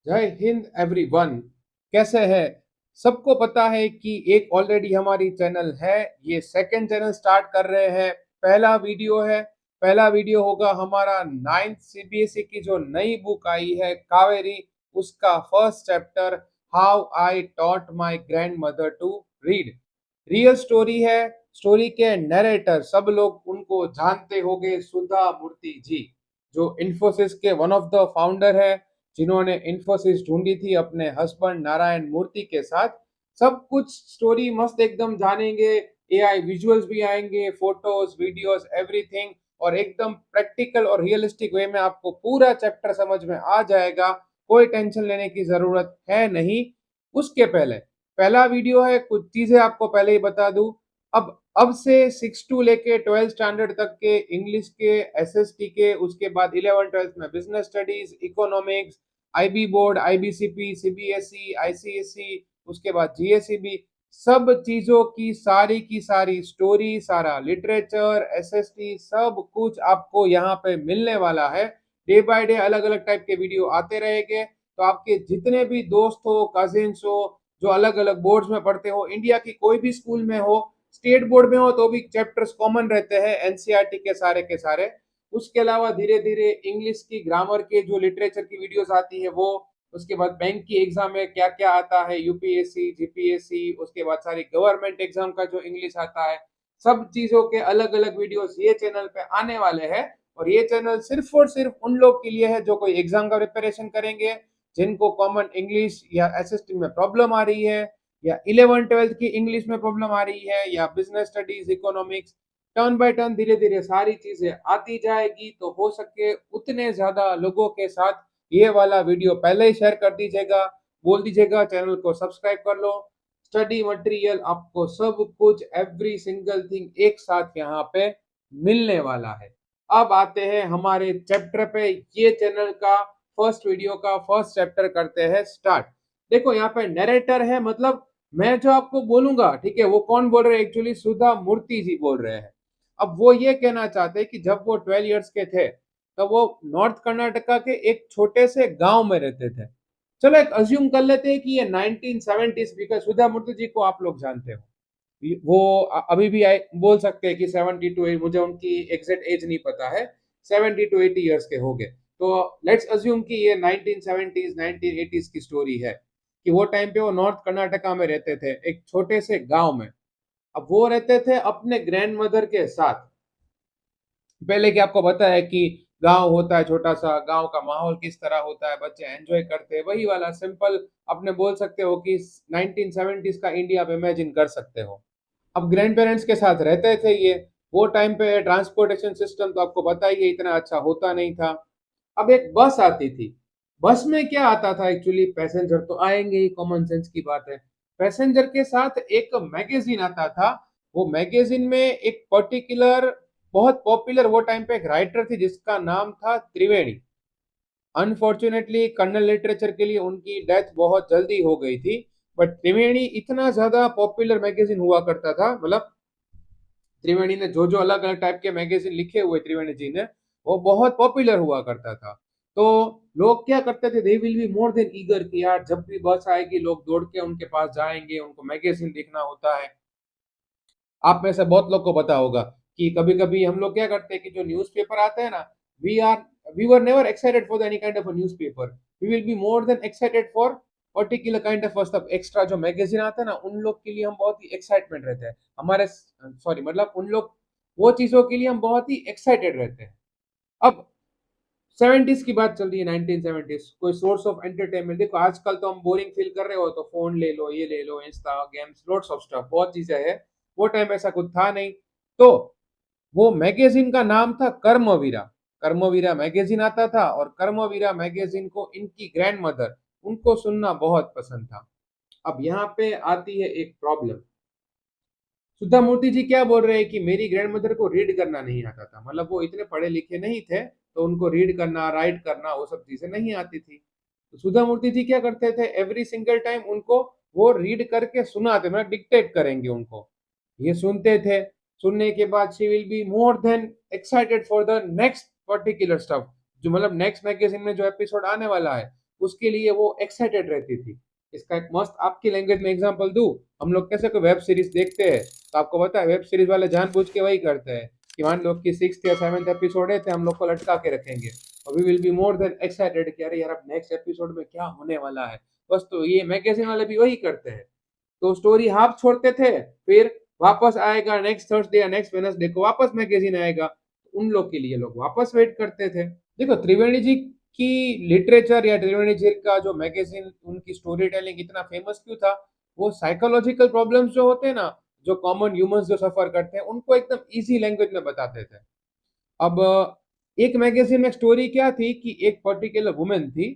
जय हिंद एवरीवन। कैसे है? सबको पता है कि एक ऑलरेडी हमारी चैनल है, ये सेकंड चैनल स्टार्ट कर रहे हैं। पहला वीडियो है, पहला वीडियो होगा हमारा नाइन्थ सीबीएसई की जो नई बुक आई है कावेरी, उसका first chapter, how I taught my grandmother to read. Real story है। स्टोरी के नरेटर सब लोग उनको जानते होंगे, सुधा मूर्ति जी, जो इन्फोसिस के वन ऑफ द फाउंडर है, जिन्होंने इन्फोसिस ढूंढी थी अपने हस्बैंड नारायण मूर्ति के साथ। सब कुछ स्टोरी मस्त एकदम जानेंगे। एआई विजुअल्स भी आएंगे, फोटोज वीडियोस एवरीथिंग, और एकदम प्रैक्टिकल और रियलिस्टिक वे में आपको पूरा चैप्टर समझ में आ जाएगा। कोई टेंशन लेने की जरूरत है नहीं। उसके पहले पहला वीडियो है, कुछ चीजें आपको पहले ही बता दूं। अब से 6 टू लेके 12 स्टैंडर्ड तक के इंग्लिश के, एसएसटी के, उसके बाद 11 12 में business studies, economics, IB board, IBCP, CBSE, ICSE, उसके बाद जीएसईबी, सब चीजों की सारी स्टोरी, सारा लिटरेचर, एसएसटी, सब कुछ आपको यहाँ पे मिलने वाला है। डे बाय डे अलग अलग टाइप के वीडियो आते रहेंगे। तो आपके जितने भी दोस्त हो, कजिन्स हो, जो अलग अलग बोर्ड्स में पढ़ते हो, इंडिया की कोई भी स्कूल में हो, स्टेट बोर्ड में हो, तो भी चैप्टर्स कॉमन रहते हैं एनसीईआरटी के सारे। उसके अलावा धीरे धीरे इंग्लिश की ग्रामर के जो लिटरेचर की वीडियोस आती है वो, उसके बाद बैंक की एग्जाम में क्या क्या आता है, यूपीएससी, जीपीएससी, उसके बाद सारी गवर्नमेंट एग्जाम का जो इंग्लिश आता है, सब चीजों के अलग अलग वीडियोस ये चैनल पे आने वाले हैं। और ये चैनल सिर्फ और सिर्फ उन लोग के लिए है जो कोई एग्जाम का प्रिपरेशन करेंगे, जिनको कॉमन इंग्लिश या एसएसटी में प्रॉब्लम आ रही है, या 11 12 की इंग्लिश में प्रॉब्लम आ रही है, या business studies, economics, turn by turn धीरे धीरे सारी चीजें आती जाएगी। तो हो सके उतने ज्यादा लोगों के साथ ये वाला वीडियो पहले ही शेयर कर दीजिएगा। बोल दीजिएगा चैनल को सब्सक्राइब कर लो। स्टडी मटेरियल आपको सब कुछ, एवरी सिंगल थिंग एक साथ यहाँ पे मिलने वाला है। अब आते हैं हमारे चैप्टर पे। ये चैनल का फर्स्ट वीडियो का फर्स्ट चैप्टर करते हैं स्टार्ट। देखो यहाँ पे नरेटर है, मतलब मैं जो आपको बोलूंगा, ठीक है, वो कौन बोल रहे हैं? एक्चुअली सुधा मूर्ति जी बोल रहे हैं। अब वो ये कहना चाहते हैं कि जब वो 12 इयर्स के थे, तो वो नॉर्थ कर्नाटका के एक छोटे से गांव में रहते थे। चलो एक अज्यूम कर लेते हैं कि ये 1970s, बिकॉज सुधा मूर्ति जी को आप लोग जानते हो, वो अभी भी बोल सकते हैं कि 70 to 80, मुझे उनकी एग्जैक्ट एज नहीं पता है, 70 to 80 इयर्स के हो गए। तो लेट्स अज्यूम कि ये 1970s 1980s की स्टोरी है, कि वो टाइम पे वो नॉर्थ कर्नाटका में रहते थे एक छोटे से गांव में। अब वो रहते थे अपने ग्रैंड मदर के साथ। पहले की आपको पता है कि गांव होता है छोटा सा, गांव का माहौल किस तरह होता है, बच्चे एंजॉय करते हैं, वही वाला सिंपल अपने बोल सकते हो कि 1970s का इंडिया आप इमेजिन कर सकते हो। अब ग्रैंड पेरेंट्स के साथ रहते थे ये। वो टाइम पे ट्रांसपोर्टेशन सिस्टम तो आपको पता ही है, इतना अच्छा होता नहीं था। अब एक बस आती थी। बस में क्या आता था? एक्चुअली पैसेंजर तो आएंगे ही, कॉमन सेंस की बात है। पैसेंजर के साथ एक मैगजीन आता था। वो मैगजीन में एक पर्टिकुलर, बहुत पॉपुलर वो टाइम पे एक राइटर थी जिसका नाम था त्रिवेणी। अनफॉर्चुनेटली कर्नल लिटरेचर के लिए उनकी डेथ बहुत जल्दी हो गई थी। बट त्रिवेणी इतना ज्यादा पॉपुलर मैगजीन हुआ करता था, मतलब त्रिवेणी ने जो जो अलग अलग टाइप के मैगजीन लिखे हुए त्रिवेणी जी ने, वो बहुत पॉपुलर हुआ करता था। तो लोग क्या करते थे, they will be more than eager कि यार जब भी बस आएगी लोग दौड़ के उनके पास जाएंगे, उनको मैगजीन देखना होता है। आप में से बहुत लोग को पता होगा कि कभी कभी हम लोग क्या करते हैं कि जो न्यूज़पेपर आते हैं ना, we are we were never excited for any kind of a newspaper. We will be more than excited for particular kind of सब एक्स्ट्रा जो मैगजीन आता है ना, उन लोग के लिए हम बहुत ही एक्साइटमेंट रहते हैं। हमारे सॉरी, मतलब उन लोग, वो चीजों के लिए हम बहुत ही एक्साइटेड रहते हैं। अब 70s की बात चल रही है, 1970s, कोई सोर्स ऑफ एंटरटेनमेंट। देखो आजकल तो हम बोरिंग फील कर रहे हो तो फोन ले लो, ये ले लो, Insta, games, lots of stuff, बहुत चीजें हैं। वो टाइम ऐसा कुछ था नहीं। तो वो मैगजीन का नाम था कर्मवीरा। कर्मवीरा मैगजीन आता था, और कर्मवीरा मैगजीन को इनकी ग्रैंड मदर, उनको सुनना बहुत पसंद था। अब यहाँ पे आती है एक प्रॉब्लम। सुधा मूर्ति जी क्या बोल रहे हैं कि मेरी ग्रैंड मदर को रीड करना नहीं आता था, मतलब वो इतने पढ़े लिखे नहीं थे, तो उनको रीड करना, राइट करना, वो सब चीजें नहीं आती थी। तो सुधा मूर्ति जी क्या करते थे, एवरी सिंगल टाइम उनको वो रीड करके सुनाते, मतलब डिक्टेट करेंगे उनको, ये सुनते थे। सुनने के बाद she will be more than excited for the next particular stuff, जो मतलब नेक्स्ट मैगजीन में जो एपिसोड आने वाला है, उसके लिए वो एक्साइटेड रहती थी। इसका एक मस्त आपकी लैंग्वेज में एग्जांपल दूं, हम लोग कैसे कोई वेब सीरीज देखते हैं तो आपको पता है वेब सीरीज वाले जानबूझ के वही करते हैं कि मान लो कि 6th या 7th एपिसोड है तो हम लोग को लटका के रखेंगे और we will be more than excited कि अरे यार अब नेक्स्ट एपिसोड में क्या होने वाला है। बस तो ये मैगजीन वाले भी वही करते हैं। तो स्टोरी हाफ छोड़ते थे, फिर वापस आएगा नेक्स्ट थर्सडे या नेक्स्ट वेडनेसडे को वापस मैगजीन आएगा, उन लोग के लिए लोग वापस वेट करते थे। देखो त्रिवेणी जी की लिटरेचर या त्रिवेणी जी का जो मैगजीन उनकी स्टोरी टेलिंग इतना फेमस क्यों था, वो साइकोलॉजिकल प्रॉब्लम्स जो होते हैं ना, जो कॉमन ह्यूमंस जो सफर करते हैं उनको एकदम इजी लैंग्वेज में बताते थे। अब एक मैगजीन में स्टोरी क्या थी कि एक पर्टिकुलर वुमेन थी,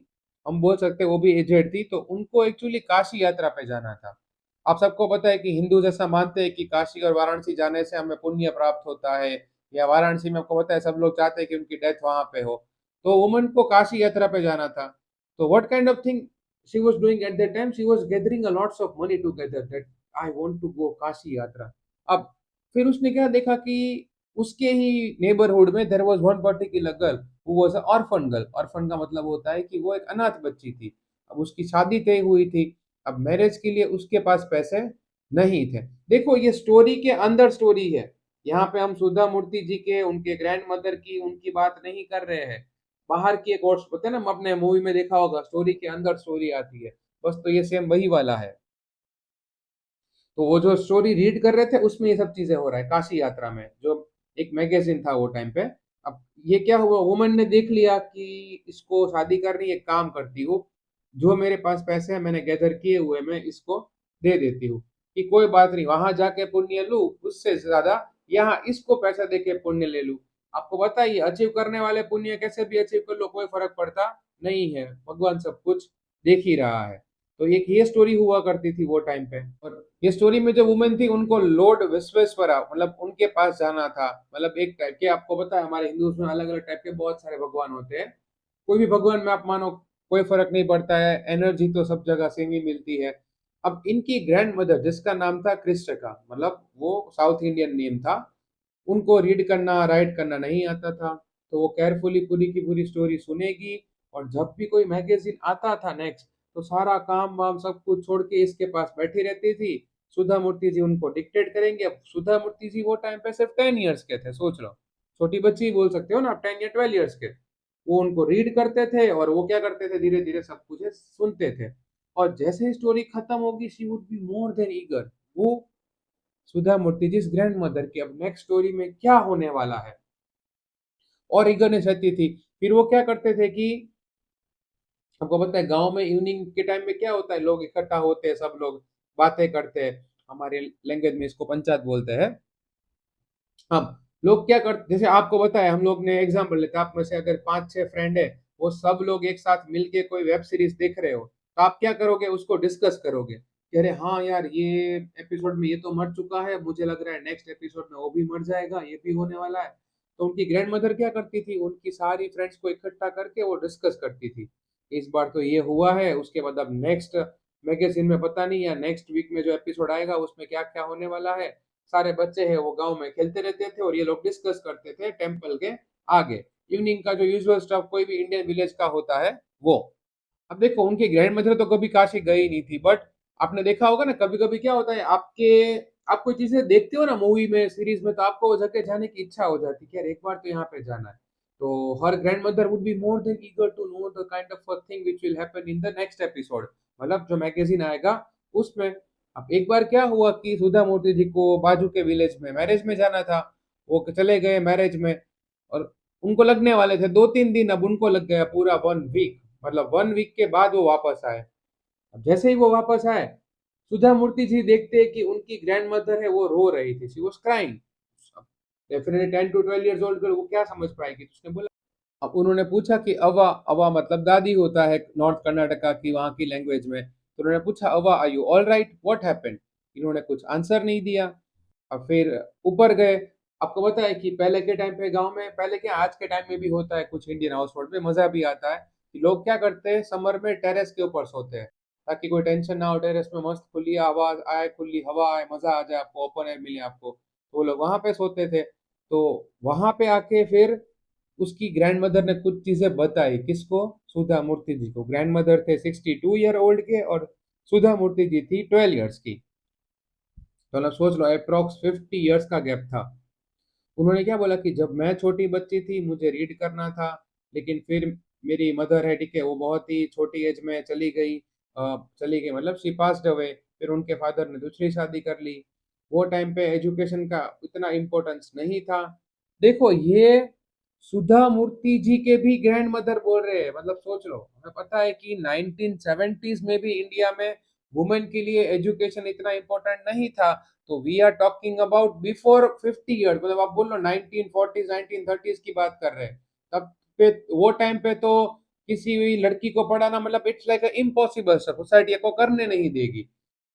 हम बोल सकते हैं वो भी एजेड थी, तो उनको एक्चुअली काशी यात्रा पे जाना था। आप सबको पता है कि हिंदू जैसा मानते हैं कि काशी और वाराणसी जाने से हमें पुण्य प्राप्त होता है, या वाराणसी में आपको पता है सब लोग चाहते हैं कि उनकी डेथ वहां पे हो। तो वुमन को काशी यात्रा पे जाना था। तो what kind of thing she was doing at that time, she was gathering a lots of money together that I want to go Kashi यात्रा। अब फिर उसने क्या देखा कि उसके ही नेबरहुड में there was one particular girl who was a orphan girl. Orphan का मतलब होता है कि वो एक अनाथ बच्ची थी। अब उसकी शादी तय हुई थी, अब मैरिज के लिए उसके पास पैसे नहीं थे। देखो ये स्टोरी के अंदर स्टोरी है, यहाँ पे हम सुधा मूर्ति जी के उनके ग्रैंड मदर की उनकी बात नहीं कर रहे हैं। बाहर की एक और होता है ना, अपने मूवी में देखा होगा स्टोरी के अंदर स्टोरी आती है, बस तो ये सेम वही वाला है। तो वो जो स्टोरी रीड कर रहे थे उसमें ये सब चीजें हो रहा है काशी यात्रा में, जो एक मैगजीन था वो टाइम पे। अब ये क्या हुआ, वुमन ने देख लिया कि इसको शादी करनी है, एक काम करती हूँ, जो मेरे पास पैसे हैं मैंने गैदर किए हुए मैं इसको दे देती हूँ, कि कोई बात नहीं वहां जाके पुण्य लू उससे ज्यादा यहाँ इसको पैसा दे के पुण्य ले लू। आपको पता है ये अचीव करने वाले पुण्य कैसे भी अचीव कर लो कोई फर्क पड़ता नहीं है, भगवान सब कुछ देख ही रहा है। तो एक ये स्टोरी हुआ करती थी वो टाइम पे। और ये स्टोरी में जो वुमेन थी उनको लॉर्ड विश्वेश्वरा मतलब उनके पास जाना था। मतलब एक टाइप के आपको पता है हमारे हिंदुज में अलग अलग टाइप के बहुत सारे भगवान होते हैं, कोई भी भगवान में आप मानो कोई फर्क नहीं पड़ता है, एनर्जी तो सब जगह सेम ही मिलती है। अब इनकी ग्रैंड मदर जिसका नाम था क्रिस्टका, मतलब वो साउथ इंडियन नेम था, उनको रीड करना राइट करना नहीं आता था। तो वो केयरफुली पूरी की पूरी स्टोरी सुनेगी, और जब भी कोई मैगजीन आता था नेक्स्ट, तो सारा काम वाम सब कुछ छोड़ के इसके पास बैठी रहती थी। सुधा मूर्ति जी उनको डिक्टेट करेंगे। अब सुधा मूर्ति जी वो टाइम पे सिर्फ 10 ईयर्स के थे, सोच लो, छोटी बच्ची बोल सकते हो ना आप, 10 या 12 ईयर्स के। वो उनको रीड करते थे और वो क्या करते थे धीरे धीरे सब कुछ सुनते थे। और जैसे ही स्टोरी खत्म होगी she would be more than eager, वो सुधा मूर्ति जी ग्रैंड मदर की अब नेक्स्ट स्टोरी में क्या होने वाला है, और ईगरनेस रहती थी। फिर वो क्या करते थे कि आपको पता है गांव में इवनिंग के टाइम में क्या होता है, लोग इकट्ठा होते हैं, सब लोग बातें करते हैं, हमारे लैंग्वेज में इसको पंचायत बोलते हैं। अब लोग क्या करते, जैसे आपको बताया हम लोग ने एग्जाम्पल लेते हैं, आप में से अगर 5-6 फ्रेंड है, वो सब लोग एक साथ मिलके कोई वेब सीरीज देख रहे हो, तो आप क्या करोगे, उसको डिस्कस करोगे कि अरे हाँ यार ये एपिसोड में ये तो मर चुका है, मुझे लग रहा है नेक्स्ट एपिसोड में वो भी मर जाएगा, ये भी होने वाला है। तो उनकी ग्रैंड मदर क्या करती थी, उनकी सारी फ्रेंड्स को इकट्ठा करके वो डिस्कस करती थी, इस बार तो ये हुआ है, उसके बाद अब नेक्स्ट मैगजीन में पता नहीं या नेक्स्ट वीक में जो एपिसोड आएगा उसमें क्या क्या होने वाला है। सारे बच्चे हैं वो गांव में खेलते रहते थे और ये लोग डिस्कस करते थे टेम्पल के आगे, इवनिंग का जो यूजुअल स्टफ कोई भी इंडियन विलेज का होता है वो। अब देखो उनकी ग्रैंड मदर तो कभी काशी गई नहीं थी, बट आपने देखा होगा ना कभी कभी क्या होता है, आप कोई चीजें देखते हो ना मूवी में सीरीज में, तो आपको वो जगह जाने की इच्छा हो जाती है कि यार एक बार तो यहाँ पे जाना है। तो हर grandmother would be more than eager to know the kind of thing which will happen in the next episode, मतलब जो मैगजीन आएगा उसमें। अब एक बार क्या हुआ कि सुधा मूर्ति जी को बाजू के विलेज में मैरिज में जाना था, वो चले गए मैरिज में, और उनको लगने वाले थे 2-3 दिन, अब उनको लग गया पूरा 1 वीक, मतलब 1 वीक के बाद वो वापस आए। अब जैसे ही वो वापस आए, सुधा मूर्ति जी देखते हैं कि उनकी ग्रैंड मदर है वो रो रही थी, she was crying. Definitely 10 to 12 years old girl वो क्या समझ पाएगी, तो उसने बोला, अब उन्होंने पूछा कि अवा, अवा मतलब दादी होता है नॉर्थ कर्नाटका की वहां की लैंग्वेज में, तो उन्होंने पूछा अवा are you all right what happened. इन्होंने कुछ आंसर नहीं दिया। अब फिर ऊपर गए। आपको पता है कि पहले के टाइम पे गांव में, पहले क्या आज के टाइम में भी होता है कुछ इंडियन हाउस होल्ड में, मजा भी आता है कि लोग क्या करते हैं समर में टेरेस के ऊपर सोते हैं, ताकि कोई टेंशन ना हो, टेरेस में मस्त खुली आवाज आए, खुली हवा आए, मजा आ जाए आपको, ओपन एयर मिले आपको, तो वो लोग वहां पे सोते थे। तो वहां पे आके फिर उसकी ग्रैंडमदर ने कुछ चीजें बताई, किसको? सुधा मूर्ति जी को। ग्रैंडमदर थे 62 ईयर ओल्ड के और सुधा मूर्ति जी थी 12 ईयर्स की। तो मतलब सोच लो अप्रोक्स 50 ईयर्स का गैप था। उन्होंने क्या बोला कि जब मैं छोटी बच्ची थी मुझे रीड करना था, लेकिन फिर मेरी मदर है, ठीक है, वो बहुत ही छोटी एज में चली गई मतलब शी पास्ड अवे। फिर उनके फादर ने दूसरी शादी कर ली। वो टाइम पे एजुकेशन का इतना इम्पोर्टेंस नहीं था। देखो ये सुधा मूर्ति जी के भी ग्रैंड मदर बोल रहे हैं, मतलब सोच लो। हमें पता है कि 1970s में भी इंडिया में वुमेन के लिए एजुकेशन इतना इम्पोर्टेंट नहीं था। तो we are talking about before 50 years, मतलब आप बोल लो 1940s 1930s की बात कर रहे हैं। तब पे वो टाइम पे तो किसी भी लड़की को पढ़ाना मतलब इट्स लाइक इम्पॉसिबल, सोसाइटी को करने नहीं देगी।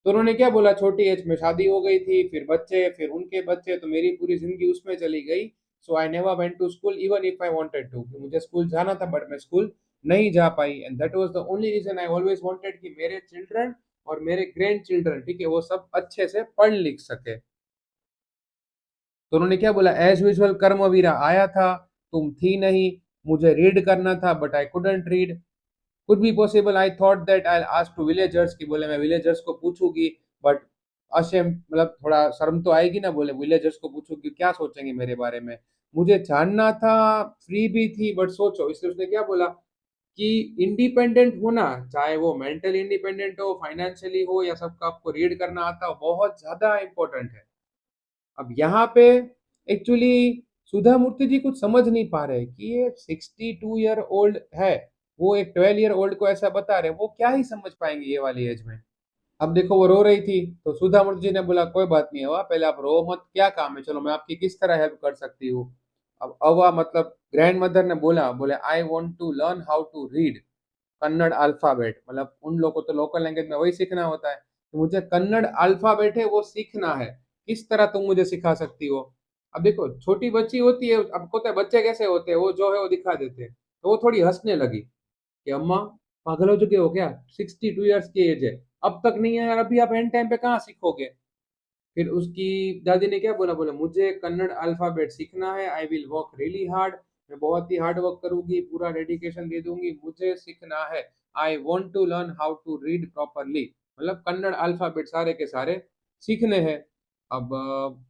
तो उन्होंने क्या बोला, छोटी एज में शादी हो गई थी, फिर बच्चे, फिर उनके बच्चे, तो मेरी पूरी जिंदगी उसमें चली गई। So I never went to school even if I wanted to. मुझे स्कूल जाना था बट मैं स्कूल नहीं जा पाई, and that was the only reason I always wanted कि मेरे चिल्ड्रन और मेरे ग्रैंड चिल्ड्रन, ठीक है, वो सब अच्छे से पढ़ लिख सके। तो उन्होंने क्या बोला, एज यूजुअल कर्मवीरा आया था, तुम थी नहीं, मुझे रीड करना था but I couldn't read. Could be possible I thought that I ask to villagers, की बोले मैं विलेजर्स को पूछूंगी, बट अशेम मतलब थोड़ा शर्म तो आएगी ना, बोले विलेजर्स को पूछूंगी क्या सोचेंगे मेरे बारे में। मुझे जानना था, फ्री भी थी, बट सोचो, इसलिए उसने क्या बोला कि इंडिपेंडेंट होना, चाहे वो मेंटल इंडिपेंडेंट हो, फाइनेंशियली हो, या सबका आपको रीड करना आता हो, बहुत ज्यादा इंपॉर्टेंट है। अब यहाँ पे एक्चुअली सुधा मूर्ति जी कुछ समझ नहीं पा रहे कि ये 62 ईयर ओल्ड है, वो एक 12 ईयर ओल्ड को ऐसा बता रहे, वो क्या ही समझ पाएंगे ये वाली एज में। अब देखो वो रो रही थी, तो सुधा मूर्ति जी ने बोला कोई बात नहीं हुआ, पहले आप रो मत, क्या काम है, चलो मैं आपकी किस तरह हेल्प कर सकती हूँ। अब अवा मतलब ग्रैंड मदर ने बोला, बोले I want to learn how to read Kannada alphabet, मतलब उन लोगों को तो लोकल लैंग्वेज में वही सीखना होता है, तो मुझे कन्नड़ अल्फाबेट है वो सीखना है, किस तरह तुम मुझे सिखा सकती हो। अब देखो छोटी बच्ची होती है, अब होता है बच्चे कैसे होते हैं, वो जो है वो दिखा देते हैं, तो वो थोड़ी हंसने लगी कि अम्मा पागल हो चुके हो क्या, 62 ईयर्स की एज है, अब तक नहीं है यार, अभी आप एंड टाइम पे कहाँ सीखोगे। फिर उसकी दादी ने क्या बोला, बोले मुझे कन्नड़ अल्फाबेट सीखना है, I will work really hard, मैं बहुत ही हार्ड वर्क करूंगी, पूरा डेडिकेशन दे दूंगी, मुझे सीखना है। I want to learn how to read properly, मतलब कन्नड़ अल्फाबेट सारे के सारे सीखने हैं। अब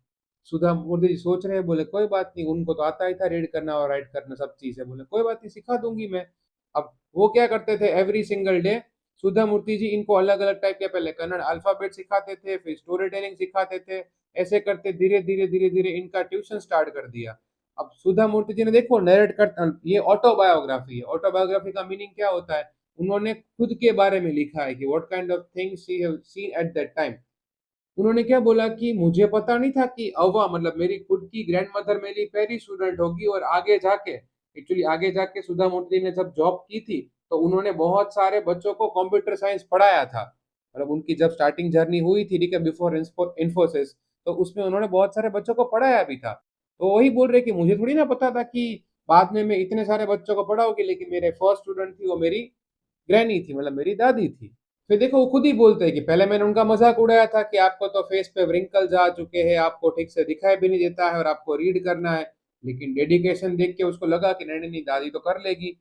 सुधा मूर्ति जी सोच रहे हैं, बोले कोई बात नहीं, उनको तो आता ही था रीड करना और राइट करना सब चीजें, बोले कोई बात नहीं सिखा दूंगी मैं। अब वो क्या करते थे, एवरी सिंगल डे सुधा मूर्ति जी इनको अलग अलग टाइप के पहले कन्नड़ अल्फाबेट सिखाते थे, फिर स्टोरी टेलिंग सिखाते थे। ऐसे करते धीरे धीरे धीरे धीरे इनका ट्यूशन स्टार्ट कर दिया। अब सुधा मूर्ति जी ने देखो नरेट कर, ये ऑटोबायोग्राफी है, ऑटोबायोग्राफी का मीनिंग क्या होता है, उन्होंने खुद के बारे में लिखा है कि what kind of things she have seen eight that time. उन्होंने क्या बोला कि मुझे पता नहीं था कि अव्वा मतलब मेरी खुद की ग्रैंड मदर मेरी पहली स्टूडेंट होगी, और आगे जाके एक्चुअली आगे जाके सुधा मूर्ति ने जब जॉब की थी तो उन्होंने बहुत सारे बच्चों को कंप्यूटर साइंस पढ़ाया था। मतलब उनकी जब स्टार्टिंग जर्नी हुई थी, ठीक है, बिफोर इन्फोसिस, तो उसमें उन्होंने बहुत सारे बच्चों को पढ़ाया भी था। तो वही बोल रहे कि मुझे थोड़ी ना पता था कि बाद में मैं इतने सारे बच्चों को पढ़ाऊंगी, लेकिन मेरे फर्स्ट स्टूडेंट थी वो मेरी ग्रैनी थी, मतलब मेरी दादी थी। फिर देखो वो खुद ही बोलते हैं कि पहले मैंने उनका मजाक उड़ाया था कि आपको तो फेस पे व्रिंकल्स आ चुके हैं, आपको ठीक से दिखाई भी नहीं देता है और आपको रीड करना है, लेकिन डेडिकेशन देख के उसको लगा कि नहीं नहीं नहीं, दादी तो कर लेगी।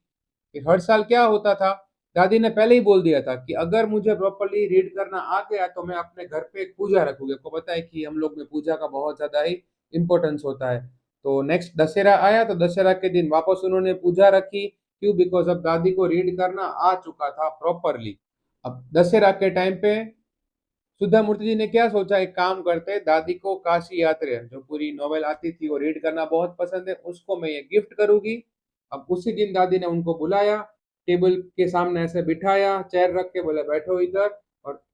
फिर हर साल क्या होता था, दादी ने पहले ही बोल दिया था कि अगर मुझे प्रॉपरली रीड करना आ गया तो मैं अपने घर पे एक पूजा रखूंगी। आपको पता है कि हम लोग में पूजा का बहुत ज्यादा ही इंपॉर्टेंस होता है। तो नेक्स्ट दशहरा आया तो दशहरा के दिन वापस उन्होंने पूजा रखी, क्यों, बिकॉज अब दादी को रीड करना आ चुका था प्रॉपरली। अब दशहरा के टाइम पे सुधा मूर्ति जी ने क्या सोचा, एक काम करते, दादी को काशी यात्रा जो पूरी नॉवेल आती थी वो रीड करना बहुत पसंद है, उसको मैं ये गिफ्ट करूंगी। अब उसी दिन दादी ने उनको बुलाया, टेबल के सामने ऐसे बिठाया, चेयर रख के बोले बैठो इधर, और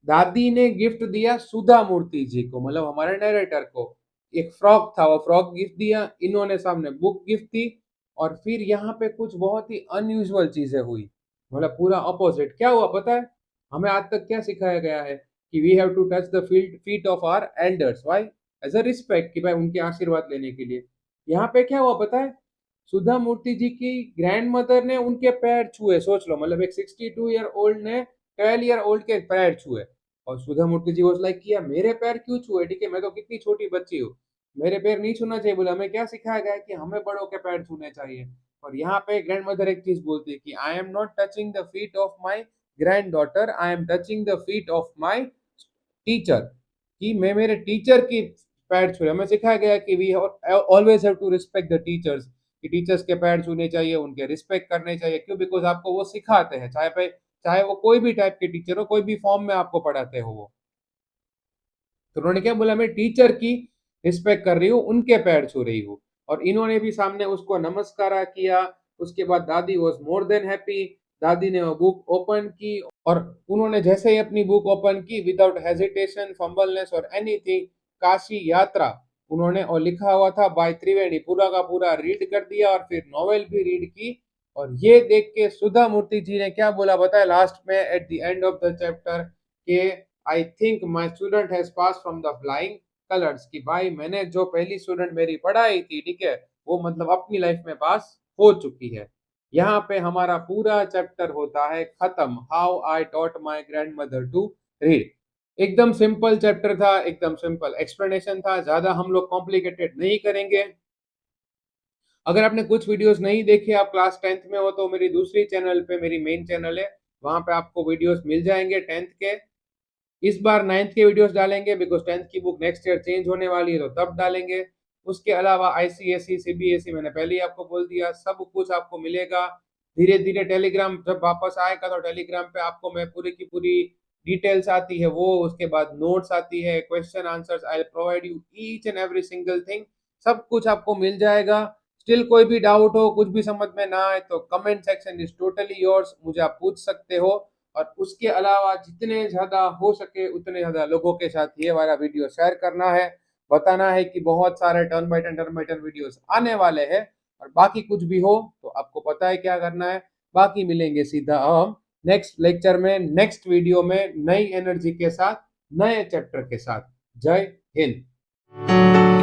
दादी ने गिफ्ट दिया सुधा मूर्ति जी को, मतलब हमारे नरेटर को, एक फ्रॉक था, वो फ्रॉक गिफ्ट दिया, इन्होंने सामने बुक गिफ्ट दी। और फिर यहाँ पे कुछ बहुत ही अनयूजुअल चीजें हुई, मतलब पूरा अपोजिट क्या हुआ पता है। हमें आज तक क्या सिखाया गया है कि we have to touch the field feet of our elders, why, as a respect, कि भाई उनके आशीर्वाद लेने के लिए। यहाँ पे क्या हुआ पता है, सुधा मूर्ति जी की ग्रैंड मदर ने उनके पैर छुए, सोच लो, मतलब एक 62 ईयर ओल्ड ने 12 ईयर ओल्ड के पैर छुए। और सुधा मूर्ति जी वाज लाइक किया मेरे पैर क्यों छुए, ठीक है, मैं तो कितनी छोटी बच्ची हूँ। मेरे पैर नहीं छूना चाहिए, बोले हमें क्या सिखाया गया है कि हमें बड़ों के पैर छूने चाहिए। और यहाँ पे ग्रैंड मदर एक चीज बोलती है कि I am not touching the feet of my grand daughter, I am touching the feet of my teacher, कि मैं मेरे टीचर की पैर छू, हमें सिखाया गया कि we always have to respect the teachers, कि टीचर्स के पैर छूने चाहिए, उनके रिस्पेक्ट करने चाहिए। क्यों? बिकॉज आपको वो सिखाते हैं, चाहे वो कोई भी टाइप के टीचर हो, कोई भी फॉर्म में आपको पढ़ाते हो वो। तो उन्होंने क्या बोला, मैं टीचर की रिस्पेक्ट कर रही हूँ, उनके पैर छू रही हूँ। और इन्होंने भी सामने उसको नमस्कार किया। उसके बाद दादी वॉज मोर देन हैप्पी। दादी ने वो बुक ओपन की, और उन्होंने जैसे ही अपनी बुक ओपन की, विदाउट हेजिटेशन, फंबलनेस और एनीथिंग, काशी यात्रा उन्होंने, और लिखा हुआ था बाय त्रिवेणी, पूरा का पूरा रीड कर दिया, और फिर नॉवेल भी रीड की। और ये देख के सुधा मूर्ति जी ने क्या बोला बताया लास्ट में, at the end of the chapter, के I think my student has pass from the flying colours, कि भाई मैंने जो पहली स्टूडेंट मेरी पढ़ाई थी, ठीक है, वो मतलब अपनी लाइफ में पास हो चुकी है। यहाँ पे हमारा पूरा चैप्टर होता है खत्म, how I taught my grandmother to read. एकदम सिंपल चैप्टर था, एकदम सिंपल एक्सप्लेनेशन था, ज्यादा हम लोग कॉम्प्लिकेटेड नहीं करेंगे। अगर आपने कुछ वीडियोस नहीं देखे, आप क्लास 10th में हो, तो मेरी दूसरी चैनल पे, मेरी मेन चैनल है, वहां पे आपको वीडियोस मिल जाएंगे 10th के। इस बार 9th के वीडियोस डालेंगे, बिकॉज 10th की बुक नेक्स्ट ईयर चेंज होने वाली है, तो तब डालेंगे। उसके अलावा आईसीएसई, सीबीएसई, मैंने पहले ही आपको बोल दिया, सब कुछ आपको मिलेगा। धीरे धीरे टेलीग्राम जब वापस आएगा, तो टेलीग्राम पे आपको मैं पूरी की पूरी डिटेल्स आती है वो, उसके बाद नोट्स आती है, question answers, I provide you each and every single thing, सब कुछ आपको मिल जाएगा। स्टिल कोई भी डाउट हो, कुछ भी समझ में ना आए, तो comment section is totally yours, मुझे आप पूछ सकते हो। और उसके अलावा जितने ज़्यादा हो सके उतने ज़्यादा लोगों के साथ ये वाला वीडियो शेयर करना है, बताना है कि बहुत सारे टर्न बाय टर्न वीडियोस आने वाले हैं। और बाकी कुछ भी हो तो आपको पता है क्या करना है। बाकी मिलेंगे सीधा हम नेक्स्ट लेक्चर में, नेक्स्ट वीडियो में, नई एनर्जी के साथ, नए चैप्टर के साथ। जय हिंद।